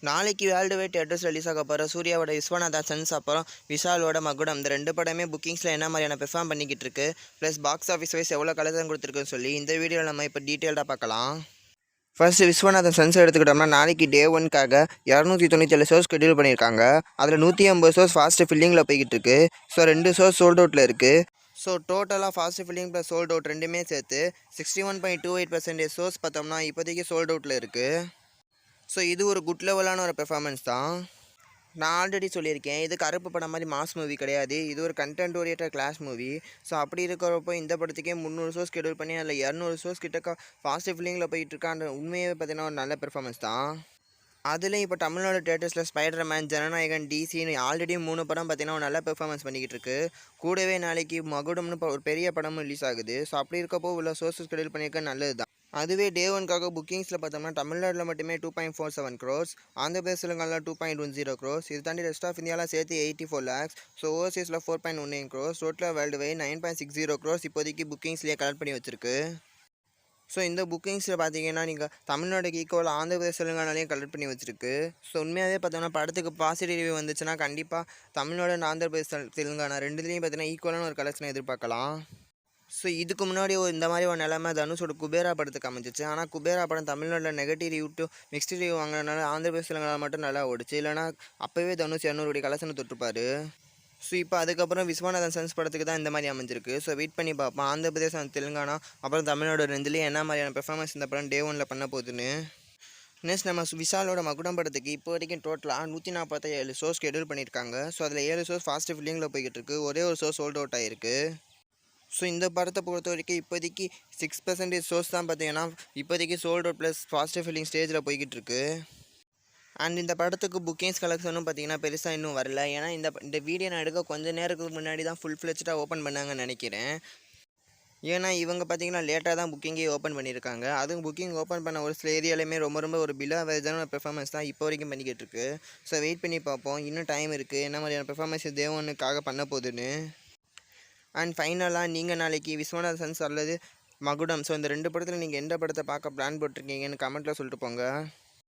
நாளைக்கு world wide theatres release ஆக போகிற சூர்யாவோட விஸ்வநாதன் சன்ஸ் அப்புறம் விஷாலோட மகுடம் இந்த ரெண்டு படமே புக்கிங்ஸில் என்ன மாதிரியான பெர்ஃபார்ம் பண்ணிக்கிட்டு இருக்கு ப்ளஸ் பாக்ஸ் ஆஃபீஸ் வைஸ் எவ்வளோ கலெக்ஷன் கொடுத்துருக்குன்னு சொல்லி இந்த வீடியோவில் நம்ம இப்போ டீட்டெயில்டாக பார்க்கலாம். ஃபர்ஸ்ட் விஸ்வநாதன் சன்ஸ் எடுத்துக்கிட்டோம்னா நாளைக்கு டே 1க்காக 297 ஷோஸ் ஷெட்யூல் பண்ணியிருக்காங்க. அதில் 180 ஷோஸ் ஃபாஸ்ட் ஃபில்லிங்கில் போய்கிட்டு இருக்கு. ஸோ 2 ஷோஸ் சோல்ட் அவுட்டில் இருக்குது. ஸோ டோட்டலாக fast filling plus sold out ரெண்டுமே சேர்த்து 61.28% ஷோஸ் பார்த்தோம்னா இப்போதைக்கு சோல்ட் அவுட்டில் இருக்குது. ஸோ இது ஒரு குட் லெவலான ஒரு பெர்ஃபார்மன்ஸ் தான். நான் ஆல்ரெடி சொல்லியிருக்கேன், இது கருப்பு படம் மாதிரி மாஸ் மூவி கிடையாது, இது ஒரு content oriented class movie. So அப்படி இருக்கிறப்போ இந்த படத்துக்கே 300 ஷோஸ் ஷெட்யூல் பண்ணி அதில் 200 ஷோஸ் கிட்ட ஃபாஸ்ட் ஃபில்லிங்கில் போயிட்டு இருக்கான்ற உண்மையாகவே பார்த்தீங்கன்னா ஒரு நல்ல பெர்ஃபார்மன்ஸ் தான். அதுலேயும் இப்போ தமிழ்நாடு தியேட்டர்ஸில் ஸ்பைடர்மேன், ஜனநாயகன், டிசின்னு ஆல்ரெடி 3 படம் பார்த்தீங்கன்னா ஒரு நல்ல பெர்ஃபார்மன்ஸ் பண்ணிக்கிட்டு இருக்கு. கூடவே நாளைக்கு மகுடம்னு ஒரு பெரிய படமும் ரிலீஸ் ஆகுது. ஸோ அப்படி இருக்கப்போ உள்ள சோர்ஸஸ் ஷெட்யூல் பண்ணியிருக்க நல்லது தான். அதுவே டே 1க்காக புக்கிங்ஸில் பார்த்தோம்னா தமிழ்நாட்டில் மட்டுமே 2.47 crores, ஆந்திர பிரதேஷ் தெலுங்கானாவில் 2.10 crores, இது தாண்டி ரெஸ்ட் ஆஃப் இந்தியாவில் சேர்த்து 84 lakhs, ஸோ ஓவர்சீஸில் 4.19 crores, டோட்டலாக வேர்ல்டு வைட் 9.60 crores இப்போதைக்கு புக்கிங்ஸ்லேயே கலெக்ட் பண்ணி வச்சிருக்கு. ஸோ இந்த புக்கிங்ஸில் பார்த்தீங்கன்னா நீங்கள் தமிழ்நாடுக்கு ஈக்குவலாக ஆந்திர பிரதேஷ் தெலுங்கானாலையும் கலெக்ட் பண்ணி வச்சிருக்கு. ஸோ உண்மையாகவே பார்த்தோம்னா படத்துக்கு பாசிட்டிவ் ரிவ்யூ வந்துச்சுன்னா கண்டிப்பாக தமிழ்நாடு ஆந்திர பிரதேஷ் தெலுங்கானா ரெண்டுலேயும் பார்த்தீங்கன்னா ஈக்குவலான ஒரு கலெக்ஷனை எதிர்பார்க்கலாம். ஸோ இதுக்கு முன்னாடி இந்த மாதிரி ஒரு நிலைமை தனுஷோட குபேரா படத்துக்கு அமைஞ்சிச்சு. ஆனால் குபேரா படம் தமிழ்நாட்டில் negative review to mixed review வாங்கினதுனால ஆந்திர பிரதேஷ் தெலுங்கானா மட்டும் நல்லா ஓடிச்சு. இல்லைனா அப்போவே தனுஷ் 200 கோடி கலெக்ஷனை தொட்டுப்பார். ஸோ இப்போ அதுக்கப்புறம் விஸ்வநாதன் சன்ஸ் படத்துக்கு தான் இந்த மாதிரி அமைஞ்சிருக்கு. ஸோ வெயிட் பண்ணி பார்ப்போம் ஆந்திர பிரதேசம் தெலுங்கானா அப்புறம் தமிழ்நாடு ரெண்டுலேயும் என்ன மாதிரியான பெர்ஃபார்மன்ஸ் இந்த படம் டே 1ல் பண்ண போகுதுன்னு. நெக்ஸ்ட் நம்ம விஷாலோட மகுடம் படத்துக்கு இப்போ வரைக்கும் டோட்டலாக 147 ஷோஸ் ஷெட்யூல் பண்ணியிருக்காங்க. ஸோ அதில் 7 ஷோஸ் ஃபாஸ்ட் ஃபில்லிங்கில் போய்கிட்டு இருக்கு. ஒரே ஒரு ஷோ சோல்ட் அவுட் ஆகிருக்கு. ஸோ இந்த படத்தை பொறுத்த வரைக்கும் இப்போதைக்கு 6% ஷோஸ் தான் பார்த்தீங்கன்னா இப்போதைக்கு sold out plus fast filling ஸ்டேஜில் போய்கிட்டு இருக்கு. அண்ட் இந்த படத்துக்கு புக்கிங்ஸ் கலெக்ஷனும் பார்த்தீங்கன்னா பெருசாக இன்னும் வரல. ஏன்னா இந்த வீடியோ நான் எடுக்க கொஞ்சம் நேரத்துக்கு முன்னாடி தான் ஃபுல் ஃப்ளெஜ்டாக ஓப்பன் பண்ணாங்கன்னு நினைக்கிறேன். ஏன்னா இவங்க பார்த்தீங்கன்னா லேட்டாக தான் புக்கிங்கே ஓப்பன் பண்ணியிருக்காங்க. அதுவும் புக்கிங் ஓப்பன் பண்ண ஒரு சில ஏரியாலையுமே ரொம்ப ஒரு பிலோ ஆவரேஜான பெர்ஃபார்மன்ஸ் தான் இப்போ வரைக்கும் பண்ணிக்கிட்டு இருக்கு. ஸோ வெயிட் பண்ணி பார்ப்போம், இன்னும் டைம் இருக்குது என்ன மாதிரியான பெர்ஃபார்மன்ஸ் தேவனுக்காக பண்ண போகுதுன்னு. அண்ட் ஃபைனலாக நீங்கள் நாளைக்கு விஸ்வநாதன் சன்ஸ் அல்லது மகுடம் ஸோ இந்த 2 படத்தில் நீங்கள் எந்த படத்தை பார்க்க பிளான் போட்டிருக்கீங்கன்னு கமெண்ட்டில் சொல்லிட்டு போங்க.